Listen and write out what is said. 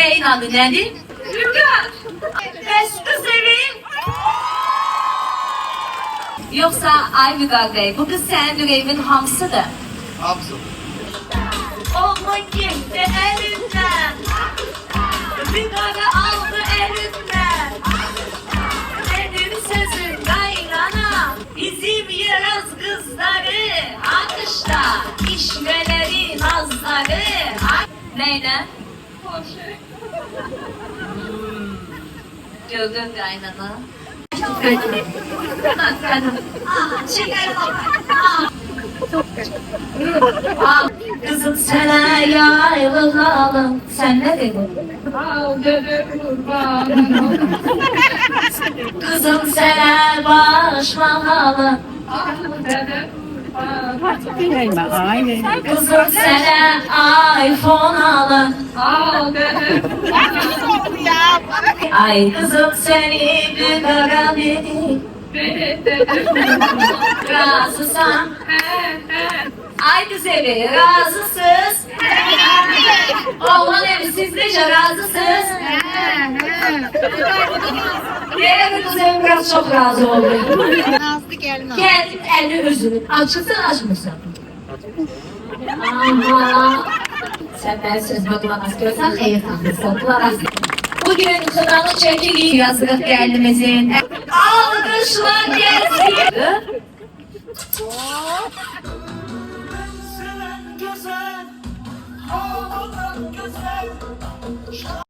Beyin adı nedir? Ülker. Eski seveyim. Yoksa ay Vüqar Bey, bu kız senin yüreğimin hamısıdır. Hamısı. Oğlun gitti elimden, Vüqar'ı aldı elimden. Benim sözüm kaynana, bizim yaraz kızları, alkışla işveleri nazları. Neyle? Gördün kaynana. Kızım sana yayılalım. Sen ne dedin? Kızım sana başlayalım. Kızım sana iPhone alın. Ay kızım seni bir göremedim. Razısan. Ay güzeli razısız. Oğlan evsiz nece razısız. Yine bir kızım biraz çok razı oldu. Kendin elini üzülün. Açıksın açmışsın. Aha. Sen ben sözüme kulak asıyorsan hayır tanrısın. Kulak asın. Bugün kınalı çekiliyor yazlık geldimizin. Alkışlar gelsin.